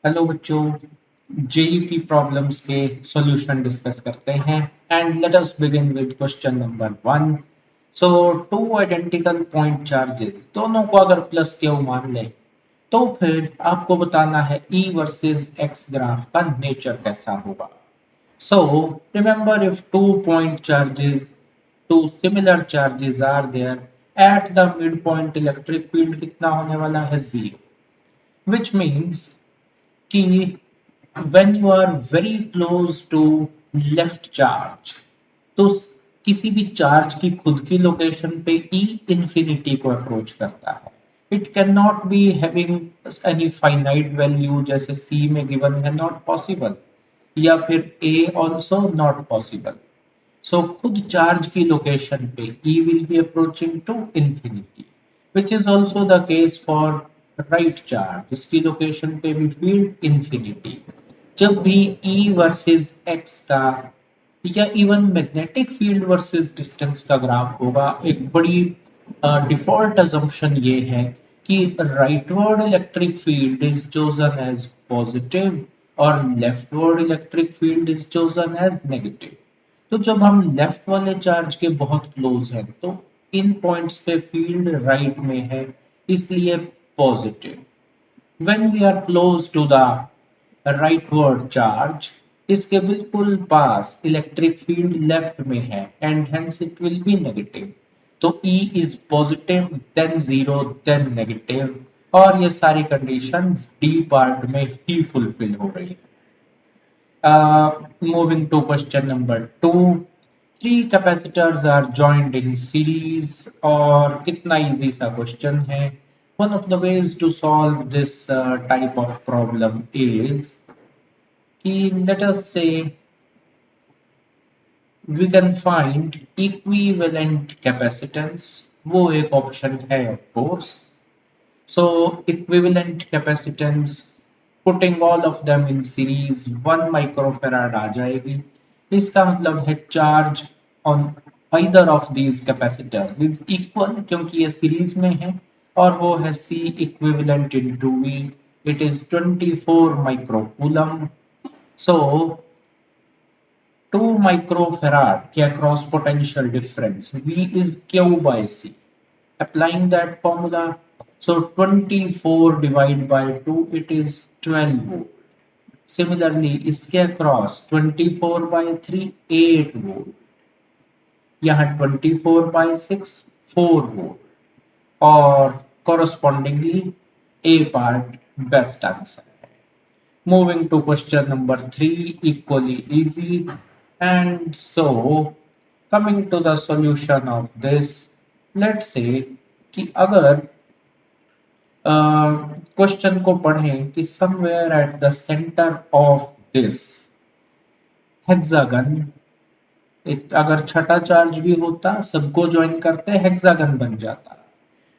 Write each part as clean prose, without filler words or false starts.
Hello बच्चों, जेयू की problems के सॉल्यूशन डिस्कस करते हैं and let us begin with question number 1। So two identical point charges दोनों को अगर प्लस क्यू मान लें तो फिर आपको बताना है ई वर्सेस एक्स ग्राफ का नेचर कैसा होगा। So remember, if two point charges, two similar charges are there at the mid point, electric field कितना होने वाला है? जीरो, विच मीन्स कि when you are very close to left charge, तो किसी भी चार्ज की खुद की लोकेशन पे ई इंफिनिटी को अप्रोच करता है। It can not be having any finite value, जैसे सी में गिवन है, नॉट पॉसिबल, या फिर A also not possible. So खुद चार्ज की लोकेशन पे E will be approaching to infinity, which is also the case for right charge, इसकी location पे भी फील्ड इंफिनिटी। जब भी E वर्सेस X का या even magnetic field versus distance का ग्राफ होगा, एक बड़ी डिफॉल्ट अजम्पशन ये है कि rightward electric field is chosen as positive और leftward electric field is chosen as negative. तो जब हम लेफ्ट वाले चार्ज के बहुत क्लोज हैं तो इन पॉइंट्स पे फील्ड राइट में है, इसलिए positive. When we are close to the rightward charge, इसके बिल्कुल पास इलेक्ट्रिक फील्ड लेफ्ट में है and hence it will be negative. तो E is positive, then zero, then negative, और ये सारी कंडीशंस डी पार्ट में ही फुलफिल हो रही है। Moving to question number 2, three capacitors are joined in series, और कितना easy सा question है। One of the ways to solve this type of problem is कि let us say we can find equivalent capacitance, वो एक option है of course। So equivalent capacitance, putting all of them in series, 1 microfarad आ जाएगी। इसका मतलब है charge on either of these capacitors is equal, क्योंकि ये सीरीज में है, और वो है C equivalent into V, it is 24 microcoulomb। So 2 microfarad के across potential difference V is Q by C, applying that formula, so 24 divided by 2, it is 12 volt। Similarly, इसके across 24 by 3, 8 volt, यहाँ 24 by 6, 4 volt, और correspondingly A part best answer है। Moving to question number 3, equally easy, and so coming to the solution of this, let's say कि अगर question को पढ़ें कि somewhere at the centre of this hexagon, अगर छठा charge भी होता, सबको ज्वाइन करते, हेक्सागन बन जाता।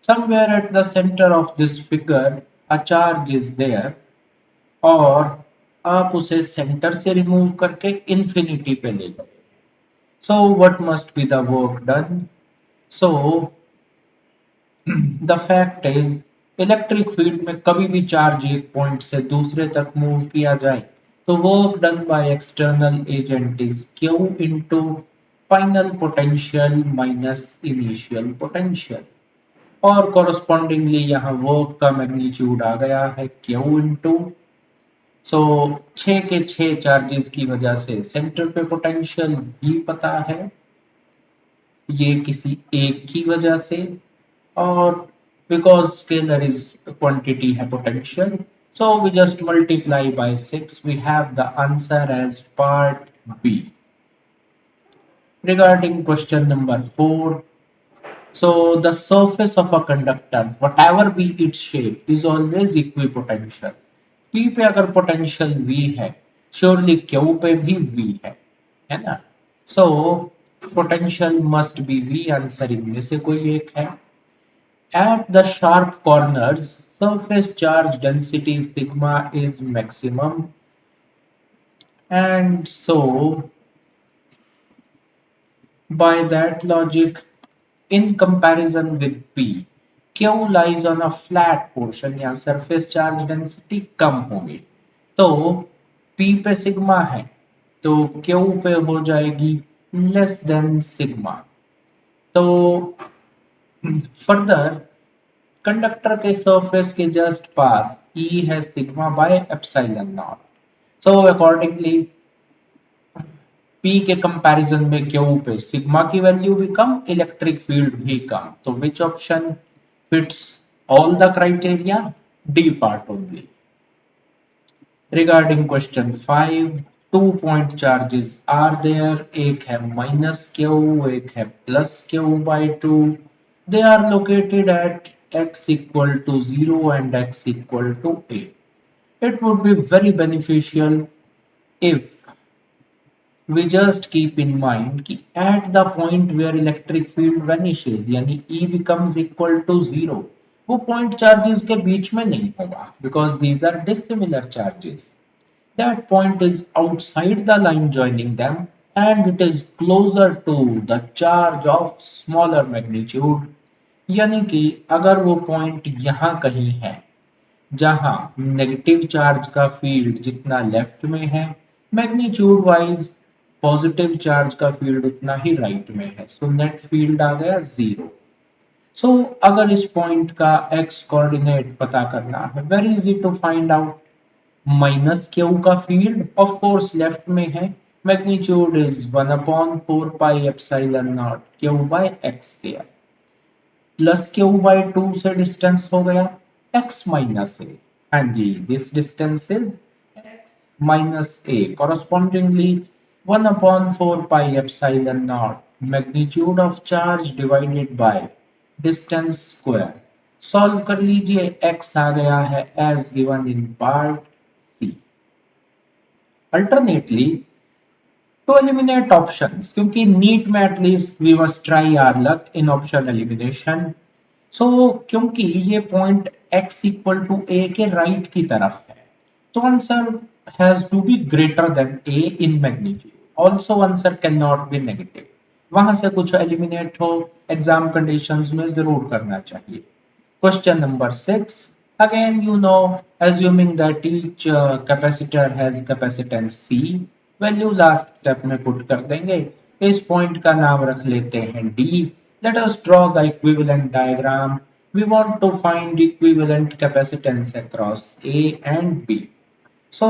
Somewhere at the centre of this figure a charge is there, और आप उसे सेंटर से रिमूव करके इंफिनिटी पे ले गए। So what must be the work done? So the fact is, electric field में कभी भी चार्ज एक पॉइंट से दूसरे तक मूव किया जाए तो work done by external agent is Q into final potential minus initial potential, और कॉरस्पॉन्डिंगली यहाँ वर्क का मैग्नीट्यूड आ गया है क्यू इनटू, सो 6 के 6 चार्जेस की वजह से सेंटर पे पोटेंशियल भी पता है, ये किसी एक की वजह से, और because scalar is quantity है potential, so we just multiply by 6, we have the answer as part B। Regarding question number 4, so the surface of a conductor, whatever be its shape, is always equipotential। P पे अगर potential V है, surely Q पे भी V है ना? So potential must be V, answer इनमें से कोई एक है। At the sharp corners, surface charge density sigma is maximum, and so by that logic, in comparison with P, Q lies on a flat portion, या surface charge density कम होगी। तो P पे sigma है तो Q पे हो जाएगी less than sigma. तो फर्दर कंडक्टर के सरफेस के जस्ट पास E है sigma by epsilon not. So accordingly P के कंपैरिजन में Q पे सिग्मा की वैल्यू भी कम, इलेक्ट्रिक फील्ड भी कम। तो which option fits all the criteria? D part only. Regarding question 5, 2 point charges are there. एक है minus q, एक है plus q by 2. They are located at x equal to 0 and x equal to a. It would be very beneficial if we just keep in mind कि at the point where electric field vanishes यानी E becomes equal to 0, वो point charges के बीच में नहीं होगा because these are dissimilar charges. That point is outside the line joining them and it is closer to the charge of smaller magnitude. यानी कि अगर वो पॉइंट यहाँ कहीं है जहां नेगेटिव चार्ज का फील्ड जितना लेफ्ट में है, मैग्नीट्यूड वाइज पॉजिटिव चार्ज का फील्ड उतना ही राइट में है, सो नेट फील्ड आ गया 0। सो अगर इस पॉइंट का एक्स कोऑर्डिनेट पता करना है, very easy to find out. Minus Q का फील्ड ऑफ कोर्स लेफ्ट में है, magnitude is 1/4 pi epsilon naught Q by X square, plus Q by 2 से डिस्टेंस हो गया x माइनस ए। हाँ जी, this distance is x minus A, correspondingly 1/4 pi epsilon naught magnitude of charge divided by distance square. Solve कर लीजिए, x आ गया है as given in part C. Alternately to eliminate options, क्योंकि NEET में at least we must try our luck in option elimination. So क्योंकि ये point x equal to a के राइट की तरफ है, तो answer has to be greater than a इन magnitude. Also answer can not be negative. वहां से कुछ एलिमिनेट हो, एग्जाम कंडीशंस में जरूर करना चाहिए। Question number 6. Again, assuming that each capacitor has capacitance C, value last step में पुट कर देंगे। इस पॉइंट का नाम रख लेते हैं D. Let us draw the equivalent diagram. We want to find equivalent capacitance across A and B. So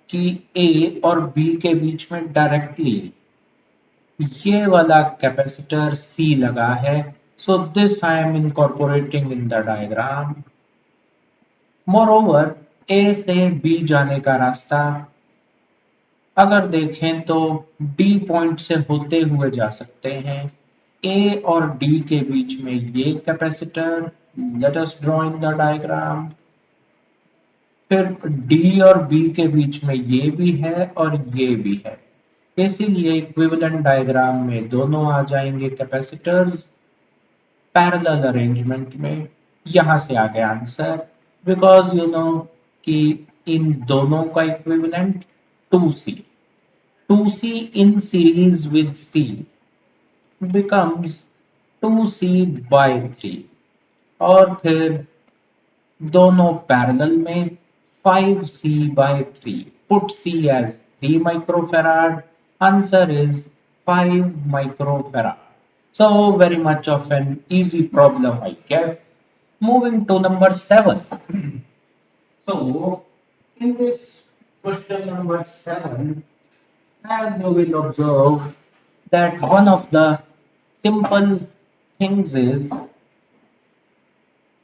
कि A और B के बीच में डायरेक्टली ये वाला कैपेसिटर C लगा है, so this I am incorporating in the diagram. Moreover, A से B जाने का रास्ता अगर देखें तो D पॉइंट से होते हुए जा सकते हैं। A और D के बीच में ये capacitor, let us draw in the diagram. फिर D और B के बीच में ये भी है और ये भी है, इसीलिए इक्विवेलेंट डायग्राम में दोनों आ जाएंगे कैपेसिटर्स पैरेलल अरेंजमेंट में। यहां से आ गया आंसर, बिकॉज कि इन दोनों का equivalent 2C, 2C in series with C becomes 2C by 3, और फिर दोनों पैरेलल में 5C by 3. Put C as 3 microfarad. Answer is 5 microfarad. So very much of an easy problem, I guess. Moving to number 7. So in this question number 7, as you will observe that one of the simple things is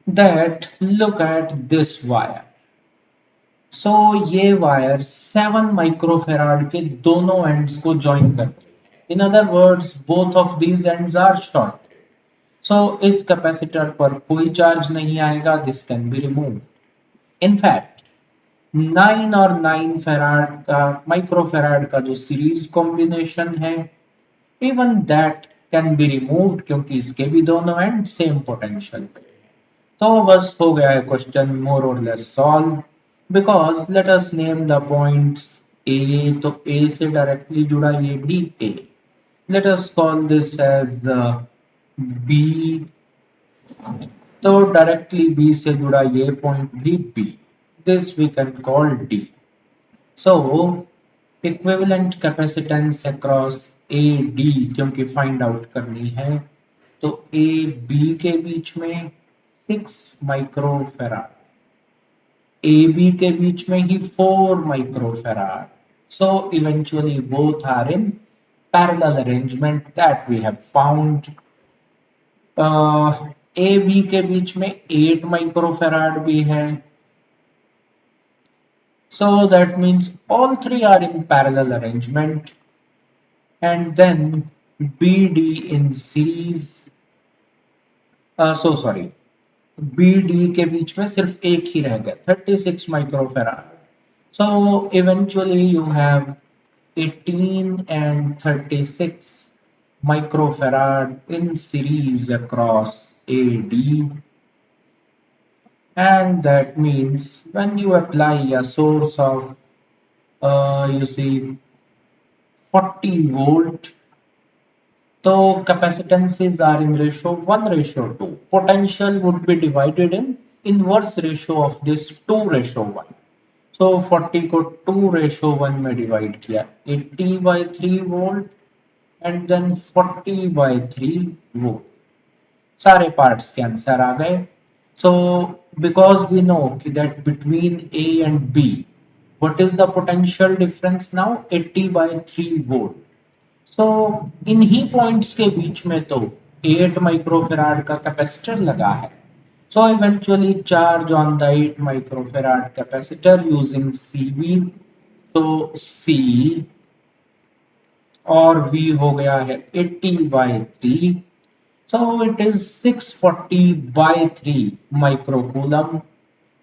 that look at this wire. सो ये wire 7 microfarad के दोनों ends को join करते हैं। In other words both of these ends are shorted. So इस capacitor पर कोई charge नहीं आएगा, this can be removed. In fact 9 और 9 फेराड का माइक्रोफेराड का जो सीरीज कॉम्बिनेशन है, even that can be removed, क्योंकि इसके भी दोनों एंड सेम पोटेंशियल पे है। तो बस हो गया है क्वेश्चन मोर और less solve, because let us name the points A, तो A से डायरेक्टली जुड़ा ये भी A, let us call this as B, तो डायरेक्टली B से जुड़ा ये पॉइंट भी B, This we can call D. So equivalent capacitance across A D क्योंकि फाइंड आउट करनी है तो ए बी के बीच में 6 माइक्रोफेराड, ए बी के बीच में ही 4 microfarad. So eventually both are in parallel arrangement that we have found. A B के बीच में 8 माइक्रोफेराड भी है. So that means all three are in parallel arrangement. And then BD in series. So sorry, BD के बीच में सिर्फ एक ही रह गया 36 microfarad. So eventually you have 18 and 36 microfarad in series across AD. And that means when you apply a source of you see 40 volt, so capacitances are in ratio 1:2. Potential would be divided in inverse ratio of this 2:1. So 40 को 2:1 में divide किया 80/3 volt and then 40/3 volt. सारे parts के answer आ गए. So because we know that between A and B, what is the potential difference now? 80/3 volt. So इन्हीं points के बीच में तो 8 माइक्रोफेराड का कैपेसिटर लगा है. So eventually charge on the 8 microfarad capacitor using CV. So C और V हो गया है 80/3. So it is 640/3 microcoulomb.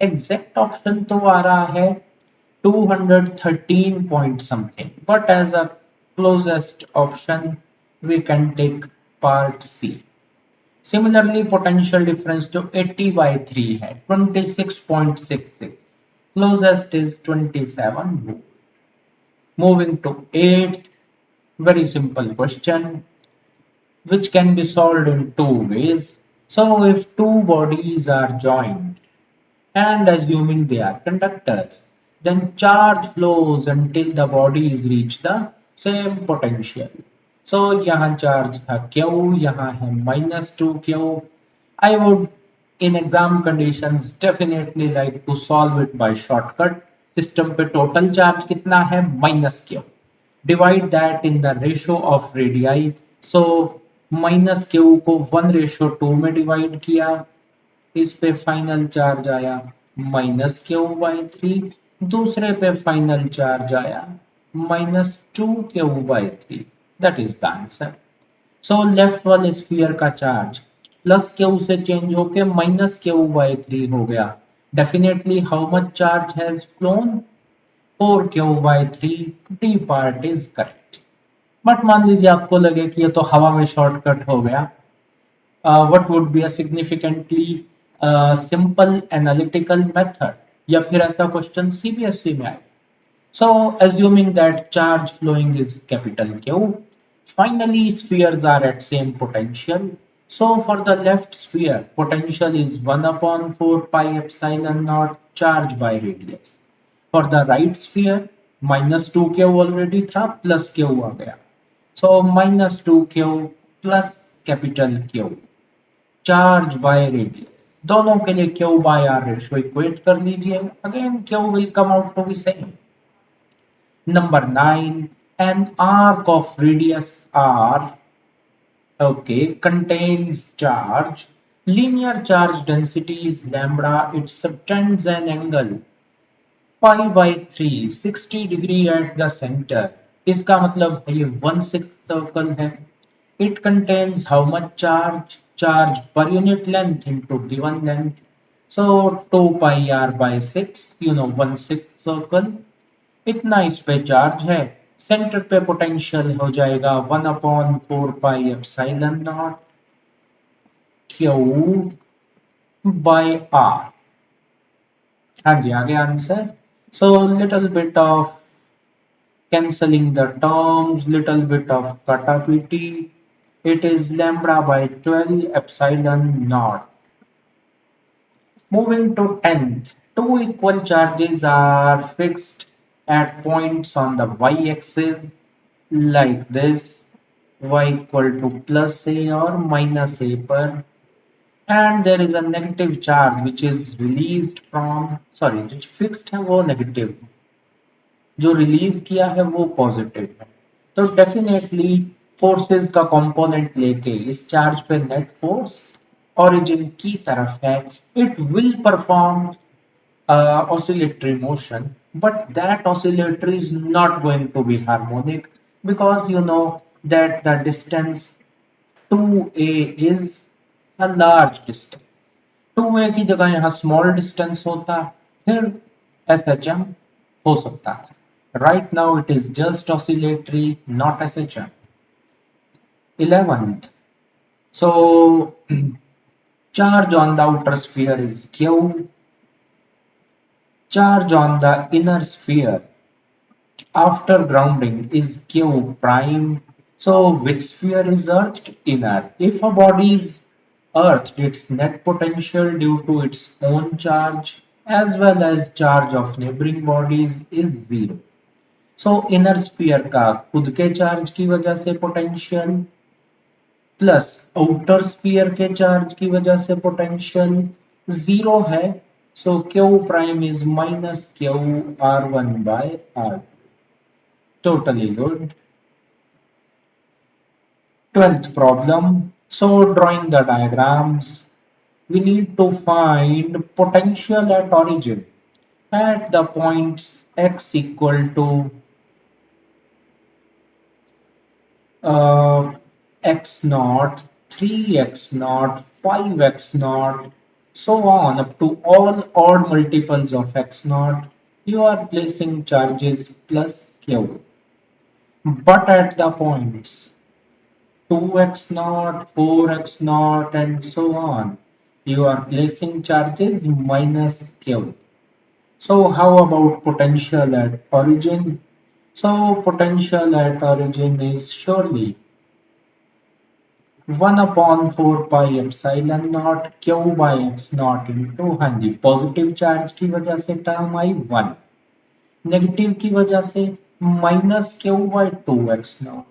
Exact option तो आ रहा है 213 point something. But as a closest option, we can take part C. Similarly, potential difference to 80/3 है 26.66. Closest is 27 volt. Moving to 8th, very simple question, which can be solved in two ways. So if two bodies are joined and assuming they are conductors, then charge flows until the bodies reach the same potential. So यहाँ charge था Q, यहाँ है -2Q. I would in exam conditions definitely like to solve it by shortcut. System पे total charge कितना है -Q. Divide that in the ratio of radii. So -Q को 1:2 में divide किया, इस पे फाइनल चार्ज आया -Q/3. दूसरे पे फाइनल चार्ज आया -2Q/3. That is the answer. So left वाले स्फीयर का चार्ज +Q से चेंज होके -Q/3 हो गया. Definitely how much charge has flown? 4Q/3. D part is correct. But मान लीजिए आपको लगे कि ये तो हवा में शॉर्टकट हो गया. What would be a significantly simple analytical method? या फिर ऐसा क्वेश्चन CBSE में आए. So assuming that charge flowing is capital Q, finally spheres are at same potential. So for the left sphere, potential is 1/4πε0 charge by radius. For the right sphere, -2Q already था, +Q आ गया. So -2Q plus capital Q. Charge by radius. दोनों के लिए Q/R ratio equate कर लीजिए. Again Q will come out to be same. Number 9, an arc of radius R, okay, contains charge. Linear charge density is lambda. It subtends an angle pi/3, 60 degree at the center. इसका मतलब ये 1/6 circle है. It contains how much charge? Charge per unit length into given length. So 2πr/6, 1/6 circle. इतना इस पे charge है. Centre पे potential हो जाएगा 1/4πε0 Q/R. हाँ जी, आगे answer. So little bit of cancelling the terms, little bit of kata-piti. It is λ/12 epsilon naught. Moving to 10th. Two equal charges are fixed at points on the y-axis like this, y equal to plus a or minus a per, and there is a negative charge which is released from, sorry, जो fixed है वो negative, जो release किया है वो positive है। तो definitely forces का कंपोनेंट लेके इस चार्ज पे नेट फोर्स ओरिजिन की तरफ है। It will perform oscillatory motion, but that oscillatory is not going to be harmonic because you know that the distance 2a is a large distance। 2a की जगह यहाँ small distance होता, फिर SHM हो सकता था। Right now it is just oscillatory, not SHM। 11th, so charge on the outer sphere is Q, charge on the inner sphere after grounding is Q prime. So which sphere is earthed? Inner. If a body is earthed, its net potential due to its own charge as well as charge of neighboring bodies is zero। So inner sphere का खुद के charge की वजह से potential plus outer sphere के charge की वजह से पोटेंशियल जीरो है। So Q prime is minus Q R1 by R। Totally good. 12th problem, so drawing the diagrams we need to find potential at origin at the points x equal to x naught, 3x naught, 5x naught, so on up to all odd multiples of x naught, you are placing charges plus q. But at the points 2x naught, 4x naught, and so on, you are placing charges minus q. So how about potential at origin? So potential at origin is surely 1 upon 4 pi epsilon not Q by x not into, हाँ जी, positive charge की वजह से term आई 1, negative की वजह से minus Q by 2x naught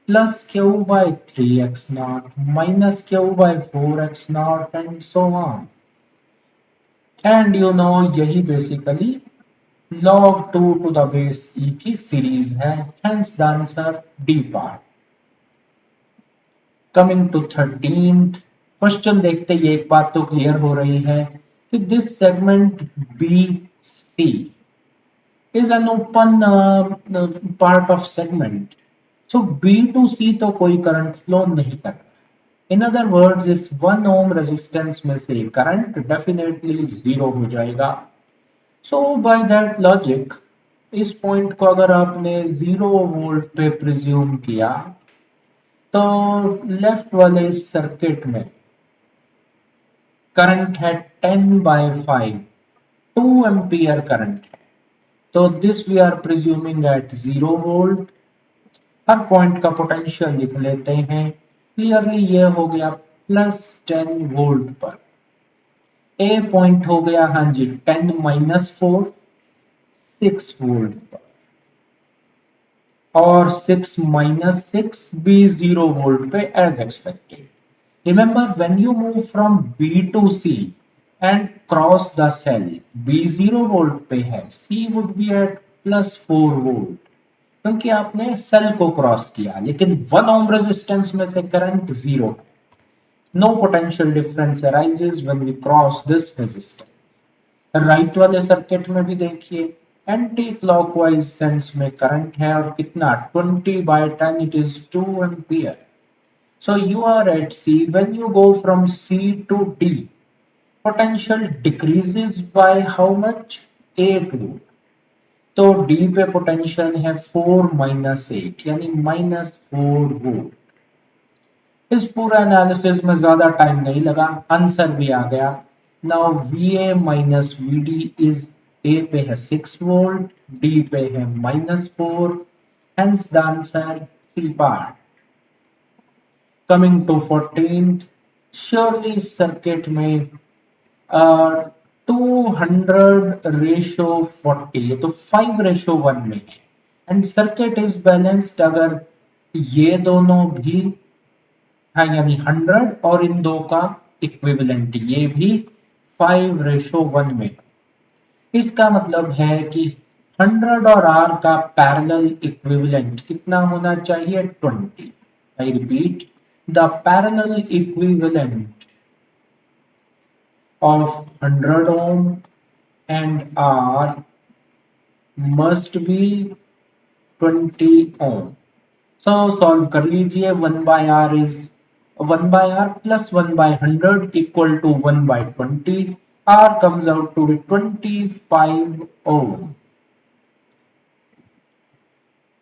plus Q by 3x naught minus Q by 4x naught and so on. And you know यही basically log 2 to the base e की series है, hence the answer D part। Coming to 13th question देखते ही एक बात तो clear हो रही है कि this segment B C is an open part of segment. So B to C तो कोई करंट फ्लो नहीं कर रहा। इन अदर वर्ड्स इस 1 ओम रेजिस्टेंस में से करंट डेफिनेटली जीरो हो जाएगा। सो बाय दैट लॉजिक इस पॉइंट को अगर आपने 0 वोल्ट पे प्रिज्यूम किया तो लेफ्ट वाले सर्किट में करंट है 10 बाय 5, 2 एम्पियर करंट है। तो this we are presuming at 0 volt. हर पॉइंट का पोटेंशियल लिख लेते हैं। क्लियरली ये हो गया प्लस 10 वोल्ट पर। ए पॉइंट हो गया, हाँ जी, 10 माइनस 4, 6 वोल्ट पर, और 6 minus 6 be 0 volt पे as expected। Remember when you move from B to C and cross the cell, B 0 volt पे है, C would be at plus 4 volt क्योंकि आपने सेल को क्रॉस किया, लेकिन 1 ohm रेजिस्टेंस में से करंट जीरो है। No potential difference arises when we cross this resistance। Right वाले सर्किट में भी देखिए एंटी क्लॉकवाइज सेंस में करंट है और कितना 20 by 10 it is 2 ampere. So you are at C when you go from C to D potential decreases by how much 8 volt. तो D पे पोटेंशियल है 4 माइनस 8 यानी माइनस 4 वोल्ट। इस पूरा एनालिसिस में ज्यादा टाइम नहीं लगा, आंसर भी आ गया। Now VA minus VD is A पे है 6 वोल्ट, D पे है minus 4, hence the answer C part. Coming to 14th, surely circuit में 200:40, ये तो 5:1 में है। एंड सर्किट इज बैलेंस्ड अगर ये दोनों भी, हाँ, यानी 100 और इन दो का इक्विवेलेंट ये भी 5:1 में। इसका मतलब है कि 100 और R का पैरेलल इक्विवेलेंट कितना होना चाहिए? 20। I repeat, the parallel equivalent of 100 ohm and R must be 20 ohm. So solve कर लीजिए। 1/R is 1/R plus 1/100 equal to 1/20. R comes out to be 25 ohm.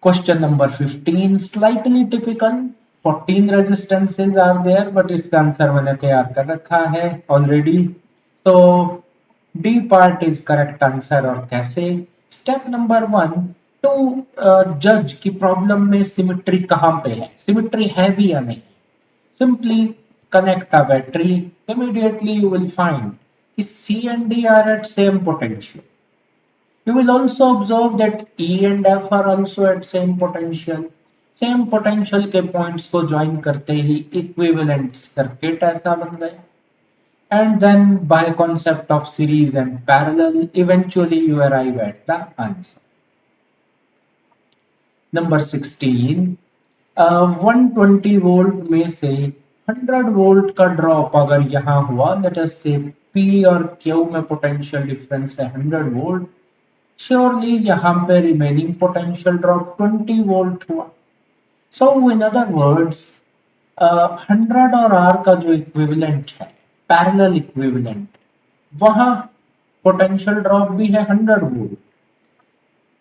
Question number 15, slightly typical. 14 resistances are there, but इसका answer मैंने तैयार कर रखा है already. तो D part is correct answer. और कैसे? स्टेप नंबर 1, टू जज की प्रॉब्लम में सिमेट्री कहां पे है, सिमेट्री है भी या नहीं। Simply connect a battery, immediately you will find कि C and D are at same potential. You will also observe that E and F are also at same potential. Same potential के points को join करते ही equivalent circuit ऐसा बन गया। And then by concept of series and parallel eventually you arrive at the answer. Number 16, 120 volt में से 100 volt का ड्रॉप अगर यहां हुआ, लेट अस से P और Q में पोटेंशियल डिफरेंस है 100 वोल्ट, श्योरली यहां पे रिमेनिंग पोटेंशियल ड्रॉप 20 वोल्ट हुआ। सो इन अदर वर्ड्स, 100 और R का जो इक्विवेलेंट है, पैरेलल इक्विवेलेंट, वहां पोटेंशियल ड्रॉप भी है 100 वोल्ट।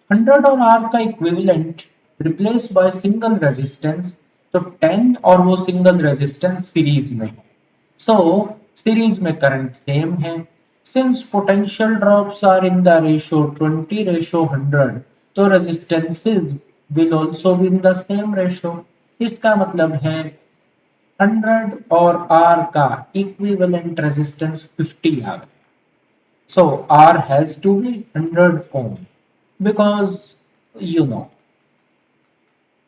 100 और R का equivalent replace by single resistance, तो 10 और वो सिंगल रेजिस्टेंस सीरीज में है। सो सीरीज में करंट सेम है। Since potential drops are in the ratio 20:100, तो resistances will also be in the same ratio. इसका मतलब है 100 और R का इक्विवेलेंट रेजिस्टेंस 50 आ गया। So R has to be 100 ohm because you know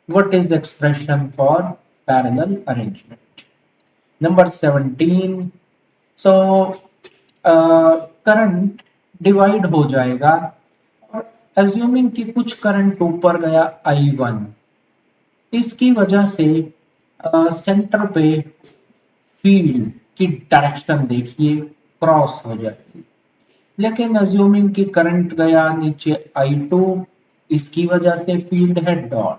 what is the expression for parallel arrangement. Number 17. So current divide हो जाएगा और assuming कि कुछ करंट ऊपर गया I1, इसकी वजह से सेंटर पे फील्ड की डायरेक्शन देखिए क्रॉस हो जाएगी। लेकिन अज्यूमिंग कि करंट गया नीचे I2, इसकी वजह से फील्ड है डॉट,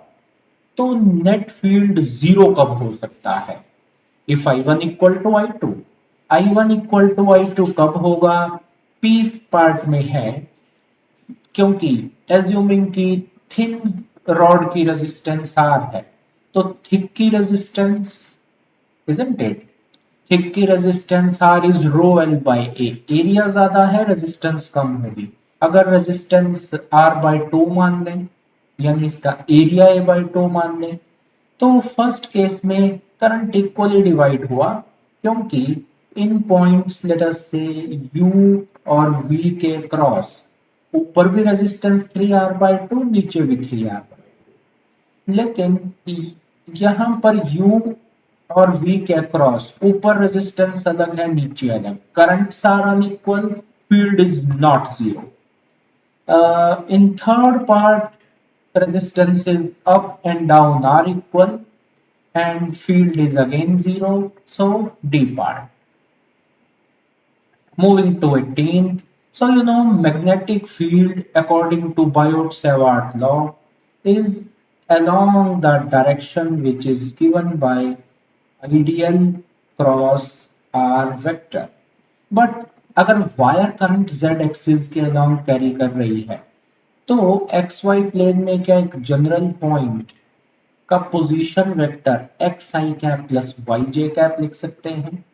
तो नेट फील्ड जीरो कब हो सकता है? If I1 equal to I2, I1 equal to I2 कब होगा? P पार्ट में है, क्योंकि एज्यूमिंग की थिन रॉड की रेजिस्टेंस R है, तो थिक की रेजिस्टेंस, इजंट इट? थिक की resistance R is rho L by A, area ज्यादा है, रेजिस्टेंस कम होगी। अगर रेजिस्टेंस R/2 मान लें, यानी इसका एरिया A/2 मान लें, तो फर्स्ट केस में करंट इक्वली डिवाइड हुआ, क्योंकि इन पॉइंट्स लेट अस से U और V के क्रॉस ऊपर भी रेजिस्टेंस 3R/2, नीचे भी 3R/2। लेकिन यहां पर U और V के क्रॉस ऊपर रेजिस्टेंस अलग है, नीचे अलग, currents are unequal, field is not zero. In third part, resistances up and down are equal and field is again zero. So D part. Moving to 18. So you know magnetic field according to Biot-Savart law is along the direction which is given by ideal cross R vector. But अगर wire current z axis के along carry कर रही है, तो x Y plane में क्या एक general point का पोजीशन वेक्टर एक्स आई कैप प्लस वाई जे कैप लिख सकते हैं।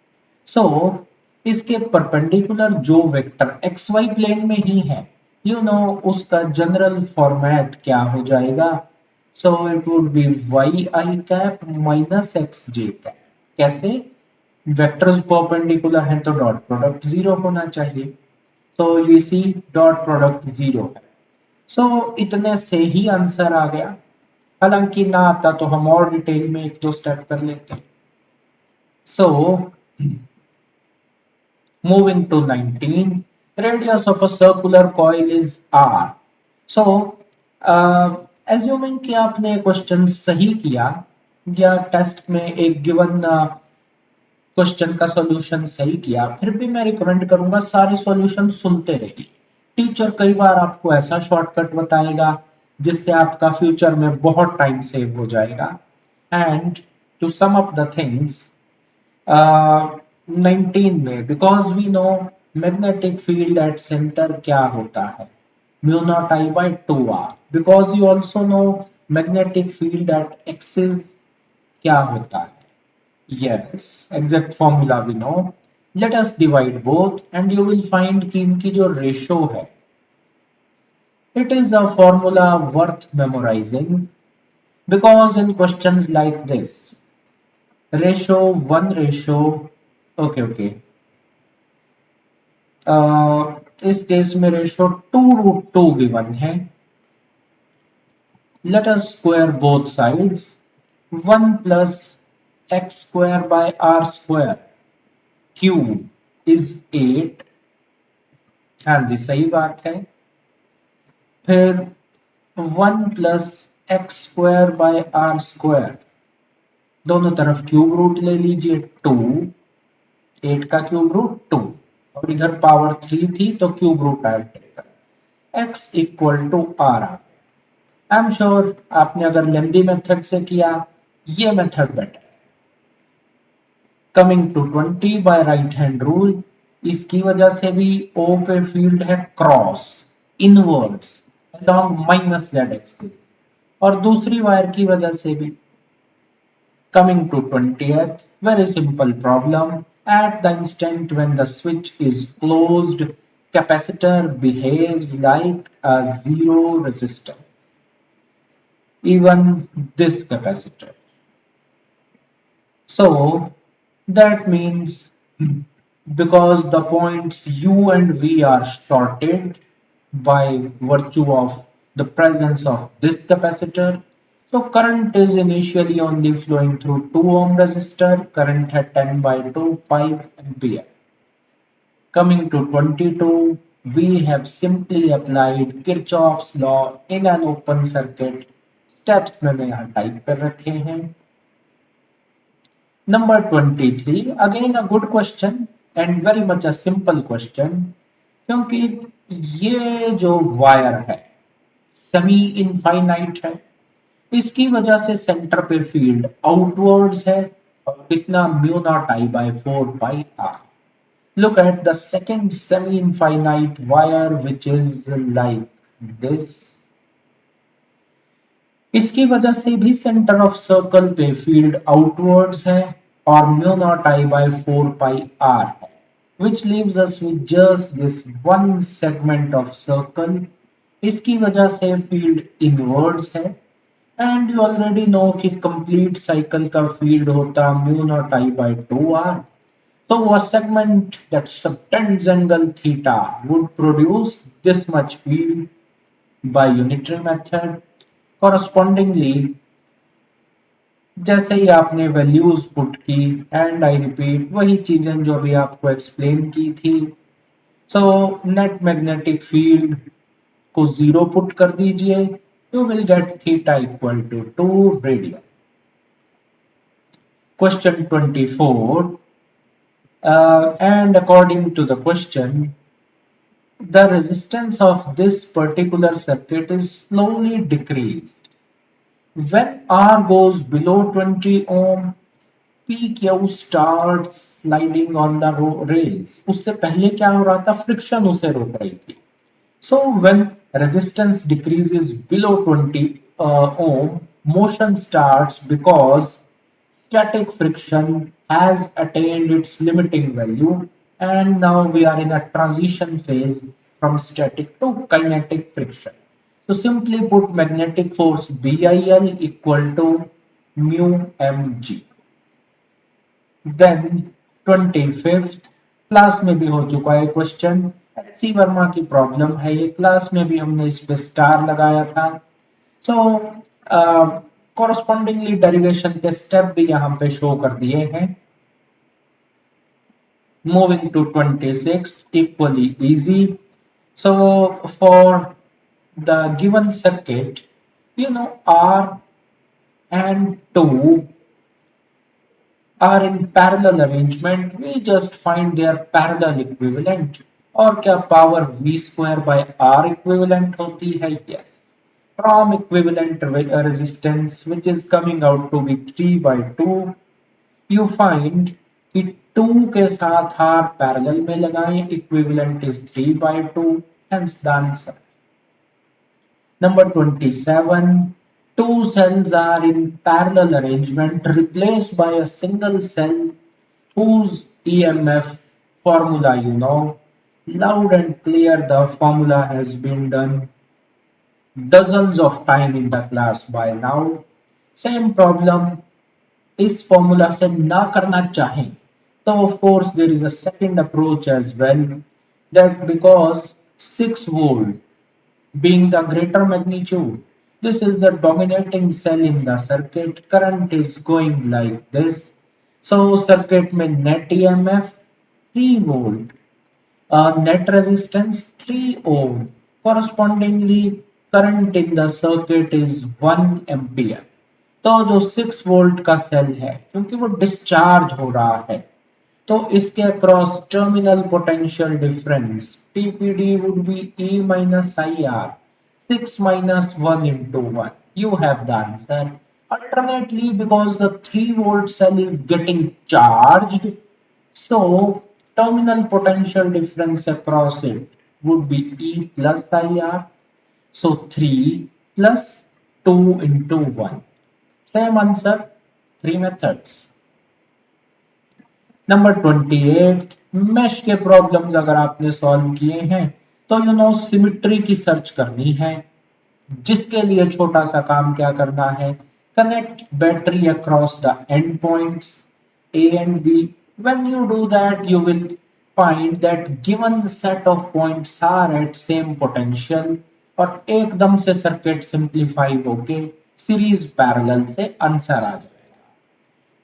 सो इसके परपेंडिकुलर जो वेक्टर एक्स वाई प्लेन में ही है, यू नो उसका जनरल फॉर्मेट क्या हो जाएगा? So it would be y i cap minus x j cap. कैसे? वेक्टर्स परपेंडिकुलर हैं तो डॉट प्रोडक्ट जीरो होना चाहिए। तो you see डॉट प्रोडक्ट 0 है। सो इतने से ही आंसर आ गया। हालांकि ना आता तो हम और डिटेल में एक दो स्टेप कर लेते। सो moving to 19, radius of a circular coil is r. So, assuming कि आपने क्वेश्चन सही किया या टेस्ट में एक गिवन क्वेश्चन का सॉल्यूशन सही किया, फिर भी मैं रिकमेंड करूंगा सारे सॉल्यूशन सुनते रहिए। टीचर कई बार आपको ऐसा शॉर्टकट बताएगा जिससे आपका फ्यूचर में बहुत टाइम सेव हो जाएगा। And to sum up the things, 19 में because we know magnetic field at centre क्या होता है, mu naught I by 2r, because you also know magnetic field at axis क्या होता है। Yes, exact formula we know. Let us divide both and you will find कि इनकी जो ratio है, it is a formula worth memorizing because in questions like this, ratio 1 ratio, okay, इस case में ratio 2√2 given है। Let us square both sides, 1 plus x square by r square cube is 8। हाँ जी सही बात है। फिर 1 plus x square by r square, दोनों तरफ क्यूब रूट ले लीजिए 2, 8 का क्यूब रूट 2 और इधर पावर 3 थी तो क्यूब रूट ऐड करेगा, x equal to r. I am sure आपने अगर लेंदी मेथड से किया ये method better. Coming to 20 by right hand rule, इसकी वजह से भी ओ पे फील्ड है cross inwards along minus z axis, और दूसरी वायर की वजह से भी। Coming to 20th, very simple problem. At the instant when the switch is closed, capacitor behaves like a zero resistance, even this capacitor. So that means because the points U and V are shorted by virtue of the presence of this capacitor, so current is initially only flowing through 2 ohm resistor, current at 10 by 2, 5 ampere. Coming to 22, we have simply applied Kirchhoff's law in an open circuit. Steps मैंने यहाँ type कर रखे हैं। Number 23, again a good question and very much a simple question, क्योंकि ये जो wire है semi infinite है, इसकी वजह से सेंटर पे फील्ड आउटवर्ड्स है और कितना mu naught I by 4 pi r. Look at the second semi-infinite wire which is like this. इसकी वजह से भी सेंटर ऑफ सर्कल पे फील्ड आउटवर्ड्स है और mu naught I by 4 pi r है, which leaves us with just this one segment of circle. इसकी वजह से फील्ड इनवर्ड्स है एंड यू ऑलरेडी नो कि कंप्लीट साइकिल का फील्ड होता mu naught I by 2r. So a segment that subtends angle theta would produce this much field by unitary method. Correspondingly, जैसे ही आपने values put की and I repeat वही चीजें जो भी आपको एक्सप्लेन की थी, सो नेट मैग्नेटिक फील्ड को 0 पुट कर दीजिए, you will get theta equal to 2 radian. Question 24, and according to the question, the resistance of this particular circuit is slowly decreased. When R goes below 20 ohm, PQ starts sliding on the rails. उससे पहले क्या हो रहा था, friction उसे रोक रही थी। So when resistance decreases below 20 ohm, motion starts because static friction has attained its limiting value and now we are in a transition phase from static to kinetic friction. So simply put, magnetic force BIL equal to mu mg. Then 25th class में भी हो चुका है question, H C Verma की problem है ये, class में भी हमने इस पे स्टार लगाया था। सो कॉरस्पॉन्डिंगली डेरिवेशन के स्टेप भी यहाँ पे शो कर दिए हैं। Moving to 26, equally easy. So for the given circuit, R and 2 are in parallel arrangement. We just find their parallel equivalent. और क्या power v square by r equivalent होती है? Yes. From equivalent resistance, which is coming out to be 3 by 2, you find कि 2 के साथ r parallel में लगाएं, equivalent is 3 by 2, hence the answer. Number 27, two cells are in parallel arrangement replaced by a single cell whose EMF formula you know. Loud and clear, the formula has been done dozens of times in the class by now. Same problem, इस formula से ना करना चाहें तो of course there is a second approach as well, that because 6 volt being the greater magnitude, this is the dominating cell in the circuit, current is going like this. So circuit में net EMF 3 volt, net resistance 3 ohm, correspondingly current in the circuit is 1 ampere. तो जो 6 volt का cell है क्योंकि वो discharge हो रहा है, तो इसके across terminal potential difference TPD would be E minus I R 6 minus 1 into 1. You have the answer. Alternately, because the 3 volt cell is getting charged, so terminal potential difference across it would be E plus IR. So 3 plus 2 into 1. Same answer, 3 methods. Number 28, mesh के problems अगर आपने solve किए हैं तो symmetry की search करनी है, जिसके लिए छोटा सा काम क्या करना है, connect battery across the end points A and B. When you do that you will find that given set of points are at same potential, और एकदम से सर्किट सिंप्लीफाई होके सीरीज पैरेलल से आंसर आ जाए.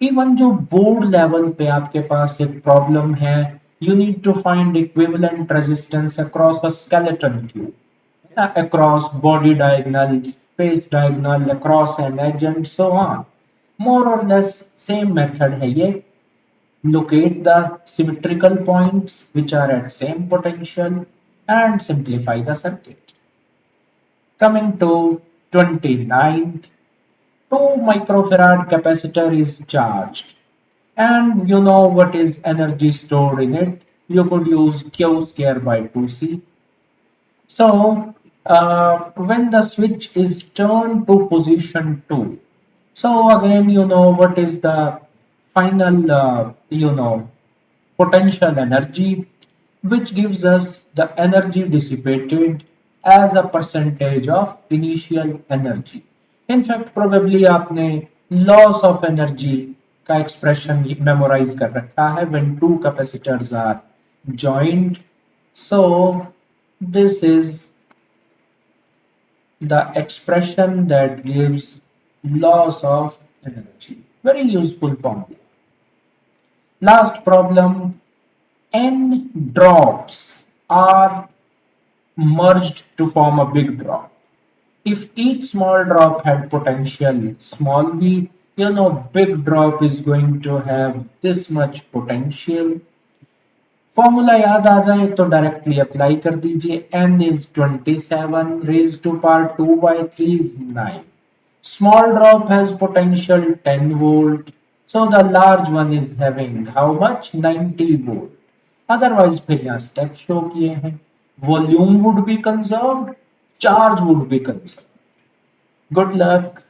इवन जो board level पे आपके पास एक प्रॉब्लम है, you need to find equivalent resistance across a skeleton tube, across body diagonal, face diagonal, across an edge and so on. More or less same method है ये. Locate the symmetrical points which are at same potential and simplify the circuit. Coming to 29th, 2 microfarad capacitor is charged, and you know what is energy stored in it. You could use Q square by 2C. So when the switch is turned to position 2, so again what is the final potential energy, which gives us the energy dissipated as a percentage of initial energy. In fact, probably आपने loss of energy का expression memorize कर रखा है when two capacitors are joined. So this is the expression that gives loss of energy. Very useful formula. Last problem, n drops are merged to form a big drop. If each small drop had potential small v, big drop is going to have this much potential. Formula याद आ जाए तो directly apply कर दीजिए. n is 27 raised to power 2 by 3 is 9. Small drop has potential 10 volt. So the large one is having how much? 90 volt. Otherwise फिर यहाँ step show किए हैं. Volume would be conserved, charge would be conserved. Good luck.